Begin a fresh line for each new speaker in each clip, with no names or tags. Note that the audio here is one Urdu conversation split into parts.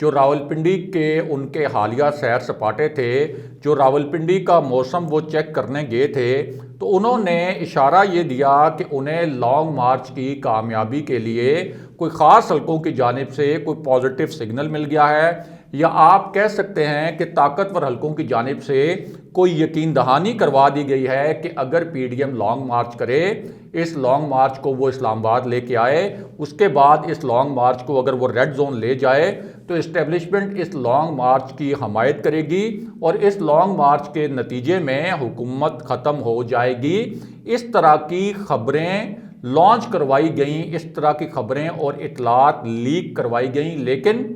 جو راولپنڈی کے ان کے حالیہ سیر سپاٹے تھے، جو راولپنڈی کا موسم وہ چیک کرنے گئے تھے، تو انہوں نے اشارہ یہ دیا کہ انہیں لانگ مارچ کی کامیابی کے لیے کوئی خاص حلقوں کی جانب سے کوئی پازیٹیو سگنل مل گیا ہے، یا آپ کہہ سکتے ہیں کہ طاقتور حلقوں کی جانب سے کوئی یقین دہانی کروا دی گئی ہے کہ اگر P D M long march کرے، اس لانگ مارچ کو وہ اسلام آباد لے کے آئے، اس کے بعد اس لانگ مارچ کو اگر وہ ریڈ زون لے جائے تو اسٹیبلشمنٹ اس لانگ مارچ کی حمایت کرے گی اور اس لانگ مارچ کے نتیجے میں حکومت ختم ہو جائے گی۔ اس طرح کی خبریں لانچ کروائی گئیں، اس طرح کی خبریں اور اطلاعات لیک کروائی گئیں، لیکن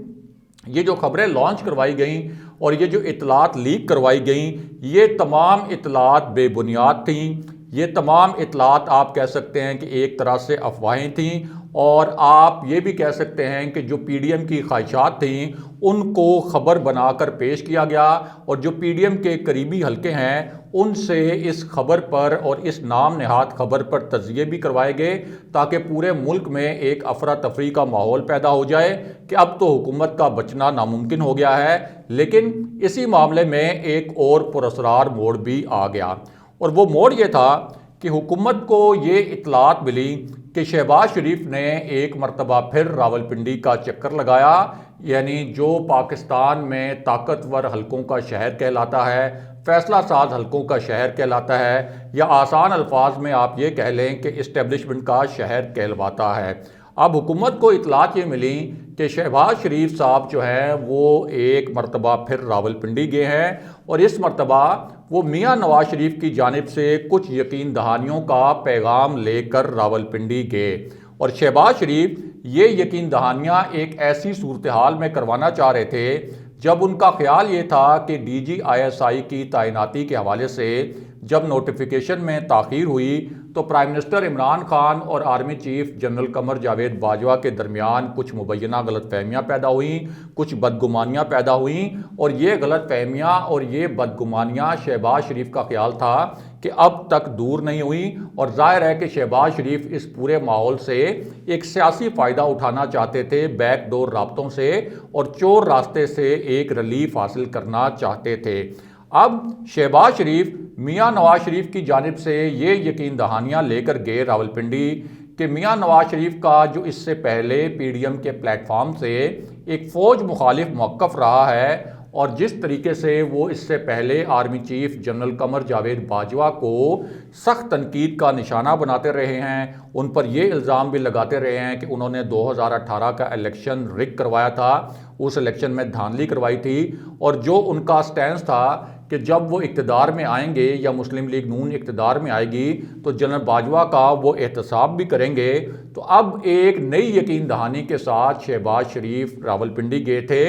یہ جو خبریں لانچ کروائی گئیں اور یہ جو اطلاعات لیک کروائی گئیں، یہ تمام اطلاعات بے بنیاد تھیں، یہ تمام اطلاعات آپ کہہ سکتے ہیں کہ ایک طرح سے افواہیں تھیں، اور آپ یہ بھی کہہ سکتے ہیں کہ جو پی ڈی ایم کی خواہشات تھیں ان کو خبر بنا کر پیش کیا گیا، اور جو پی ڈی ایم کے قریبی حلقے ہیں ان سے اس خبر پر اور اس نام نہاد خبر پر تجزیے بھی کروائے گئے تاکہ پورے ملک میں ایک افراتفری کا ماحول پیدا ہو جائے کہ اب تو حکومت کا بچنا ناممکن ہو گیا ہے۔ لیکن اسی معاملے میں ایک اور پراسرار موڑ بھی آ گیا، اور وہ موڑ یہ تھا کہ حکومت کو یہ اطلاعات ملی کہ شہباز شریف نے ایک مرتبہ پھر راولپنڈی کا چکر لگایا، یعنی جو پاکستان میں طاقتور حلقوں کا شہر کہلاتا ہے، فیصلہ ساز حلقوں کا شہر کہلاتا ہے، یا آسان الفاظ میں آپ یہ کہہ لیں کہ اسٹیبلشمنٹ کا شہر کہلواتا ہے۔ اب حکومت کو اطلاعات یہ ملی کہ شہباز شریف صاحب جو ہیں وہ ایک مرتبہ پھر راولپنڈی گئے ہیں، اور اس مرتبہ وہ میاں نواز شریف کی جانب سے کچھ یقین دہانیوں کا پیغام لے کر راولپنڈی گئے، اور شہباز شریف یہ یقین دہانیاں ایک ایسی صورتحال میں کروانا چاہ رہے تھے جب ان کا خیال یہ تھا کہ D G I S I کی تعیناتی کے حوالے سے جب نوٹیفیکیشن میں تاخیر ہوئی تو پرائم منسٹر عمران خان اور army chief general Qamar Javed Bajwa کے درمیان کچھ مبینہ غلط فہمیاں پیدا ہوئیں، کچھ بدگمانیاں پیدا ہوئیں، اور یہ غلط فہمیاں اور یہ بدگمانیاں شہباز شریف کا خیال تھا کہ اب تک دور نہیں ہوئیں، اور ظاہر ہے کہ شہباز شریف اس پورے ماحول سے ایک سیاسی فائدہ اٹھانا چاہتے تھے، بیک ڈور رابطوں سے اور چور راستے سے ایک ریلیف حاصل کرنا چاہتے تھے۔ اب شہباز شریف میاں نواز شریف کی جانب سے یہ یقین دہانیاں لے کر گئے راولپنڈی کہ میاں نواز شریف کا جو اس سے پہلے پی ڈی ایم کے پلیٹ فارم سے ایک فوج مخالف موقف رہا ہے، اور جس طریقے سے وہ اس سے پہلے army chief general Qamar Javed Bajwa کو سخت تنقید کا نشانہ بناتے رہے ہیں، ان پر یہ الزام بھی لگاتے رہے ہیں کہ انہوں نے 2018 کا الیکشن رگ کروایا تھا، اس الیکشن میں دھاندلی کروائی تھی، اور جو ان کا سٹینس تھا کہ جب وہ اقتدار میں آئیں گے یا مسلم لیگ نون اقتدار میں آئے گی تو جنرل باجوہ کا وہ احتساب بھی کریں گے۔ تو اب ایک نئی یقین دہانی کے ساتھ شہباز شریف راولپنڈی گئے تھے،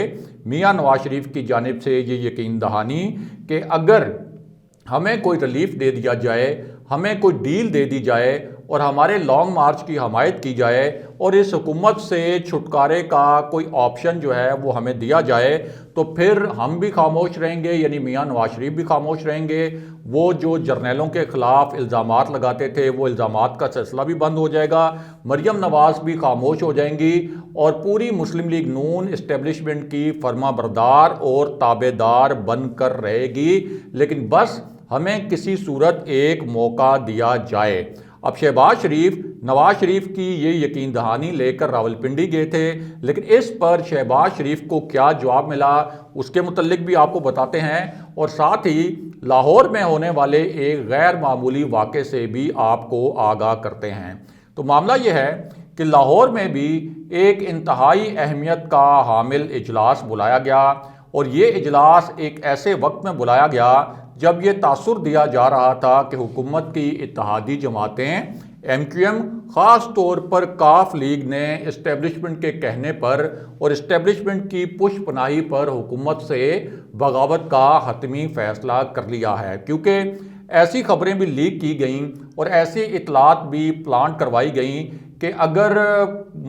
میاں نواز شریف کی جانب سے یہ یقین دہانی کہ اگر ہمیں کوئی ریلیف دے دیا جائے، ہمیں کوئی ڈیل دے دی جائے اور ہمارے لانگ مارچ کی حمایت کی جائے اور اس حکومت سے چھٹکارے کا کوئی آپشن جو ہے وہ ہمیں دیا جائے تو پھر ہم بھی خاموش رہیں گے، یعنی میاں نواز شریف بھی خاموش رہیں گے۔ وہ جو جرنیلوں کے خلاف الزامات لگاتے تھے وہ الزامات کا سلسلہ بھی بند ہو جائے گا، مریم نواز بھی خاموش ہو جائیں گی، اور پوری مسلم لیگ نون اسٹیبلشمنٹ کی فرما بردار اور تابع دار بن کر رہے گی، لیکن بس ہمیں کسی صورت ایک موقع دیا جائے۔ اب شہباز شریف نواز شریف کی یہ یقین دہانی لے کر راولپنڈی گئے تھے، لیکن اس پر شہباز شریف کو کیا جواب ملا اس کے متعلق بھی آپ کو بتاتے ہیں، اور ساتھ ہی لاہور میں ہونے والے ایک غیر معمولی واقعے سے بھی آپ کو آگاہ کرتے ہیں۔ تو معاملہ یہ ہے کہ لاہور میں بھی ایک انتہائی اہمیت کا حامل اجلاس بلایا گیا، اور یہ اجلاس ایک ایسے وقت میں بلایا گیا جب یہ تاثر دیا جا رہا تھا کہ حکومت کی اتحادی جماعتیں ایم کیو ایم، خاص طور پر کاف لیگ نے اسٹیبلشمنٹ کے کہنے پر اور اسٹیبلشمنٹ کی پش پناہی پر حکومت سے بغاوت کا حتمی فیصلہ کر لیا ہے، کیونکہ ایسی خبریں بھی لیک کی گئیں اور ایسی اطلاعات بھی پلانٹ کروائی گئیں کہ اگر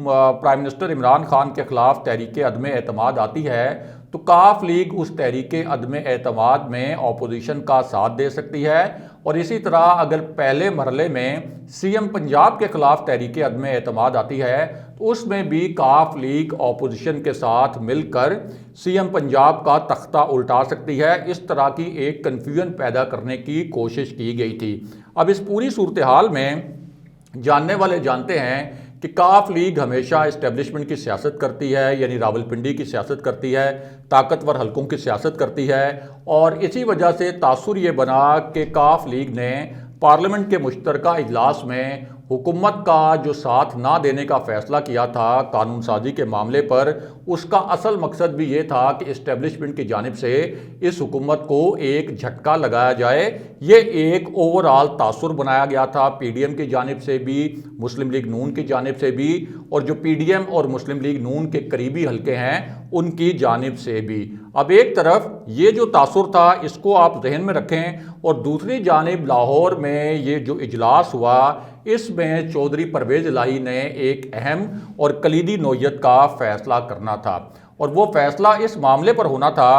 پرائم منسٹر عمران خان کے خلاف تحریک عدم اعتماد آتی ہے تو کاف لیگ اس تحریک عدم اعتماد میں اپوزیشن کا ساتھ دے سکتی ہے، اور اسی طرح اگر پہلے مرحلے میں سی ایم پنجاب کے خلاف تحریک عدم اعتماد آتی ہے تو اس میں بھی کاف لیگ اپوزیشن کے ساتھ مل کر سی ایم پنجاب کا تختہ الٹا سکتی ہے۔ اس طرح کی ایک کنفیوژن پیدا کرنے کی کوشش کی گئی تھی۔ اب اس پوری صورتحال میں جاننے والے جانتے ہیں کہ کاف لیگ ہمیشہ اسٹیبلشمنٹ کی سیاست کرتی ہے، یعنی راولپنڈی کی سیاست کرتی ہے، طاقتور حلقوں کی سیاست کرتی ہے، اور اسی وجہ سے تاثر یہ بنا کہ کاف لیگ نے پارلیمنٹ کے مشترکہ اجلاس میں حکومت کا جو ساتھ نہ دینے کا فیصلہ کیا تھا قانون سازی کے معاملے پر، اس کا اصل مقصد بھی یہ تھا کہ اسٹیبلشمنٹ کی جانب سے اس حکومت کو ایک جھٹکا لگایا جائے۔ یہ ایک اوورآل تاثر بنایا گیا تھا پی ڈی ایم کی جانب سے بھی، مسلم لیگ نون کی جانب سے بھی، اور جو پی ڈی ایم اور مسلم لیگ نون کے قریبی حلقے ہیں ان کی جانب سے بھی۔ اب ایک طرف یہ جو تاثر تھا اس کو آپ ذہن میں رکھیں، اور دوسری جانب لاہور میں یہ جو اجلاس ہوا اس میں چودھری پرویز الہی نے ایک اہم اور کلیدی نوعیت کا فیصلہ کرنا تھا، اور وہ فیصلہ اس معاملے پر ہونا تھا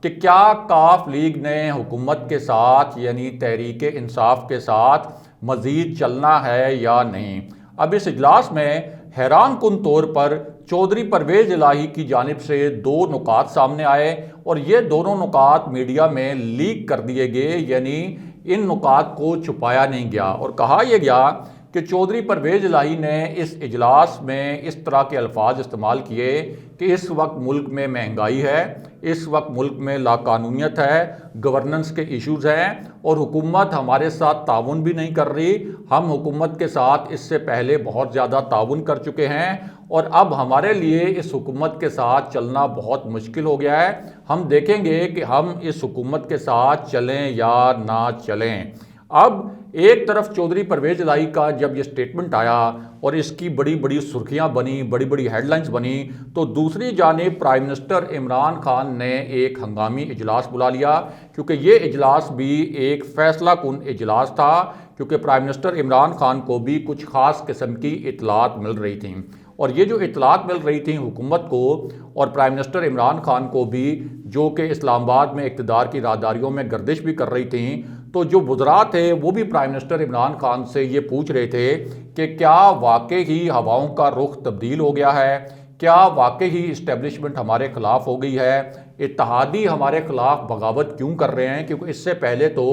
کہ کیا کاف لیگ نے حکومت کے ساتھ یعنی تحریک انصاف کے ساتھ مزید چلنا ہے یا نہیں۔ اب اس اجلاس میں حیران کن طور پر چودھری پرویز الہی کی جانب سے دو نکات سامنے آئے، اور یہ دونوں نکات میڈیا میں لیک کر دیے گئے، یعنی ان نکات کو چھپایا نہیں گیا، اور کہا یہ گیا کہ چودھری پرویز الہی نے اس اجلاس میں اس طرح کے الفاظ استعمال کیے کہ اس وقت ملک میں مہنگائی ہے، اس وقت ملک میں لاقانونیت ہے، گورننس کے ایشوز ہیں، اور حکومت ہمارے ساتھ تعاون بھی نہیں کر رہی۔ ہم حکومت کے ساتھ اس سے پہلے بہت زیادہ تعاون کر چکے ہیں، اور اب ہمارے لیے اس حکومت کے ساتھ چلنا بہت مشکل ہو گیا ہے۔ ہم دیکھیں گے کہ ہم اس حکومت کے ساتھ چلیں یا نہ چلیں۔ اب ایک طرف چودھری پرویز الہی کا جب یہ سٹیٹمنٹ آیا اور اس کی بڑی بڑی سرخیاں بنی، بڑی بڑی ہیڈ لائنز بنی، تو دوسری جانب پرائم منسٹر عمران خان نے ایک ہنگامی اجلاس بلا لیا، کیونکہ یہ اجلاس بھی ایک فیصلہ کن اجلاس تھا، کیونکہ پرائم منسٹر عمران خان کو بھی کچھ خاص قسم کی اطلاعات مل رہی تھیں، اور یہ جو اطلاعات مل رہی تھیں حکومت کو اور پرائم منسٹر عمران خان کو بھی، جو کہ اسلام آباد میں اقتدار کی راہداریوں میں گردش بھی کر رہی تھیں، تو جو وزراء تھے وہ بھی پرائم منسٹر عمران خان سے یہ پوچھ رہے تھے کہ کیا واقعی ہی ہواؤں کا رخ تبدیل ہو گیا ہے، کیا واقعی ہی اسٹیبلشمنٹ ہمارے خلاف ہو گئی ہے، اتحادی ہمارے خلاف بغاوت کیوں کر رہے ہیں، کیونکہ اس سے پہلے تو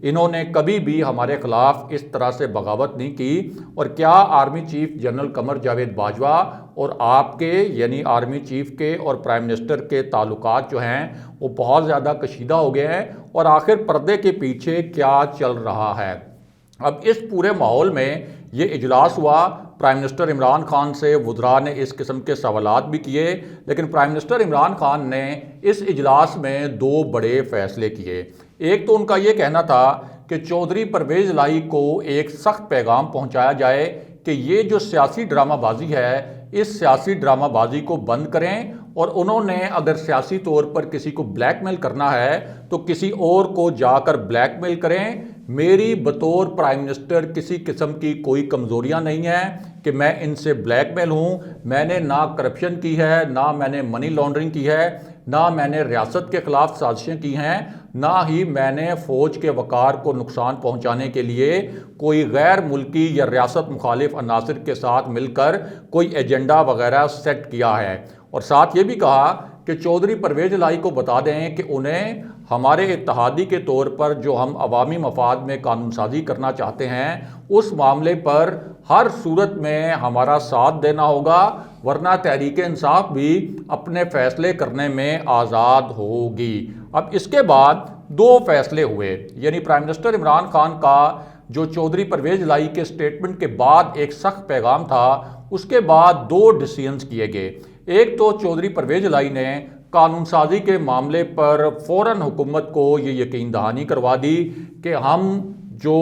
انہوں نے کبھی بھی ہمارے خلاف اس طرح سے بغاوت نہیں کی، اور کیا army chief general Qamar Javed Bajwa اور آپ کے یعنی آرمی چیف کے اور پرائم منسٹر کے تعلقات جو ہیں وہ بہت زیادہ کشیدہ ہو گئے ہیں، اور آخر پردے کے پیچھے کیا چل رہا ہے۔ اب اس پورے ماحول میں یہ اجلاس ہوا، پرائم منسٹر عمران خان سے وزراء نے اس قسم کے سوالات بھی کیے، لیکن پرائم منسٹر عمران خان نے اس اجلاس میں دو بڑے فیصلے کیے۔ ایک تو ان کا یہ کہنا تھا کہ چودھری پرویز الہی کو ایک سخت پیغام پہنچایا جائے کہ یہ جو سیاسی ڈرامہ بازی ہے اس سیاسی ڈرامہ بازی کو بند کریں، اور انہوں نے اگر سیاسی طور پر کسی کو بلیک میل کرنا ہے تو کسی اور کو جا کر بلیک میل کریں۔ میری بطور پرائم منسٹر کسی قسم کی کوئی کمزوریاں نہیں ہیں کہ میں ان سے بلیک میل ہوں، میں نے نہ کرپشن کی ہے، نہ میں نے منی لانڈرنگ کی ہے، نہ میں نے ریاست کے خلاف سازشیں کی ہیں، نہ ہی میں نے فوج کے وقار کو نقصان پہنچانے کے لیے کوئی غیر ملکی یا ریاست مخالف عناصر کے ساتھ مل کر کوئی ایجنڈا وغیرہ سیٹ کیا ہے۔ اور ساتھ یہ بھی کہا کہ چودھری پرویز الہی کو بتا دیں کہ انہیں ہمارے اتحادی کے طور پر جو ہم عوامی مفاد میں قانون سازی کرنا چاہتے ہیں اس معاملے پر ہر صورت میں ہمارا ساتھ دینا ہوگا، ورنہ تحریک انصاف بھی اپنے فیصلے کرنے میں آزاد ہوگی۔ اب اس کے بعد دو فیصلے ہوئے، یعنی پرائم منسٹر عمران خان کا جو چودھری پرویز الہی کے سٹیٹمنٹ کے بعد ایک سخت پیغام تھا، اس کے بعد دو ڈیسیژنز کیے گئے۔ ایک تو چودھری پرویز الہی نے قانون سازی کے معاملے پر فوراً حکومت کو یہ یقین دہانی کروا دی کہ ہم جو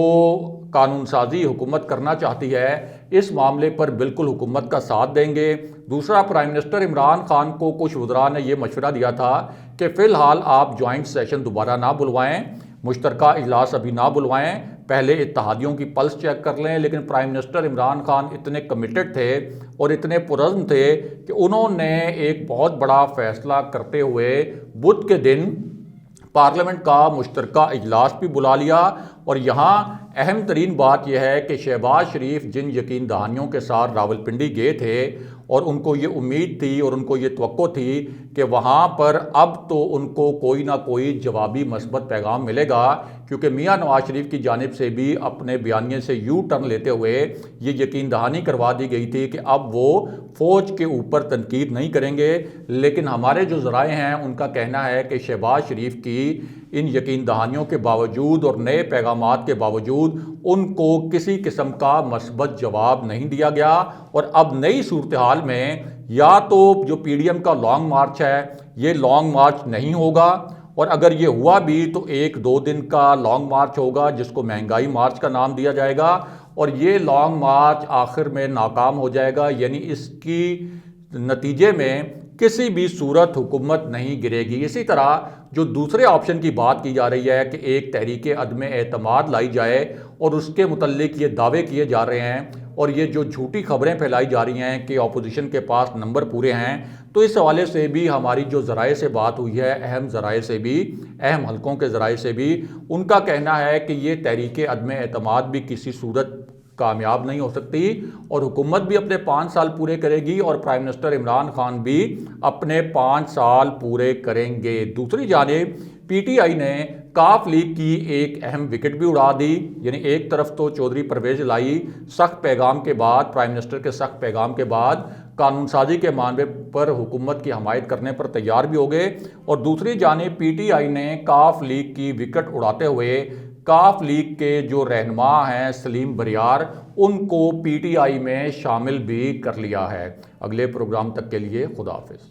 قانون سازی حکومت کرنا چاہتی ہے اس معاملے پر بالکل حکومت کا ساتھ دیں گے۔ دوسرا، پرائم منسٹر عمران خان کو کچھ وزراء نے یہ مشورہ دیا تھا کہ فی الحال آپ جوائنٹ سیشن دوبارہ نہ بلوائیں، مشترکہ اجلاس ابھی نہ بلوائیں، پہلے اتحادیوں کی پلس چیک کر لیں، لیکن پرائم منسٹر عمران خان اتنے کمیٹڈ تھے اور اتنے پرعزم تھے کہ انہوں نے ایک بہت بڑا فیصلہ کرتے ہوئے بدھ کے دن پارلیمنٹ کا مشترکہ اجلاس بھی بلا لیا۔ اور یہاں اہم ترین بات یہ ہے کہ شہباز شریف جن یقین دہانیوں کے ساتھ راولپنڈی گئے تھے اور ان کو یہ امید تھی اور ان کو یہ توقع تھی کہ وہاں پر اب تو ان کو کوئی نہ کوئی جوابی مثبت پیغام ملے گا، کیونکہ میاں نواز شریف کی جانب سے بھی اپنے بیانیے سے یو ٹرن لیتے ہوئے یہ یقین دہانی کروا دی گئی تھی کہ اب وہ فوج کے اوپر تنقید نہیں کریں گے۔ لیکن ہمارے جو ذرائع ہیں ان کا کہنا ہے کہ شہباز شریف کی ان یقین دہانیوں کے باوجود اور نئے پیغامات کے باوجود ان کو کسی قسم کا مثبت جواب نہیں دیا گیا، اور اب نئی صورتحال میں یا تو جو پی ڈی ایم کا لانگ مارچ ہے یہ لانگ مارچ نہیں ہوگا، اور اگر یہ ہوا بھی تو 1-2 دن کا لانگ مارچ ہوگا جس کو مہنگائی مارچ کا نام دیا جائے گا، اور یہ لانگ مارچ آخر میں ناکام ہو جائے گا، یعنی اس کی نتیجے میں کسی بھی صورت حکومت نہیں گرے گی۔ اسی طرح جو دوسرے آپشن کی بات کی جا رہی ہے کہ ایک تحریک عدم اعتماد لائی جائے اور اس کے متعلق یہ دعوے کیے جا رہے ہیں اور یہ جو جھوٹی خبریں پھیلائی جا رہی ہیں کہ اپوزیشن کے پاس نمبر پورے ہیں، تو اس حوالے سے بھی ہماری جو ذرائع سے بات ہوئی ہے، اہم ذرائع سے بھی، اہم حلقوں کے ذرائع سے بھی، ان کا کہنا ہے کہ یہ تحریک عدم اعتماد بھی کسی صورت کامیاب نہیں ہو سکتی، اور حکومت بھی اپنے 5 سال پورے کرے گی اور پرائم منسٹر عمران خان بھی اپنے 5 سال پورے کریں گے۔ دوسری جانب پی ٹی آئی نے کاف لیگ کی ایک اہم وکٹ بھی اڑا دی، یعنی ایک طرف تو چودھری پرویز الہی سخت پیغام کے بعد، پرائم منسٹر کے سخت پیغام کے بعد قانون سازی کے معاملے پر حکومت کی حمایت کرنے پر تیار بھی ہو گئے، اور دوسری جانب پی ٹی آئی نے کاف لیگ کی وکٹ اڑاتے ہوئے کاف لیگ کے جو رہنما ہیں سلیم بریار، ان کو پی ٹی آئی میں شامل بھی کر لیا ہے۔ اگلے پروگرام تک کے لیے خدا حافظ۔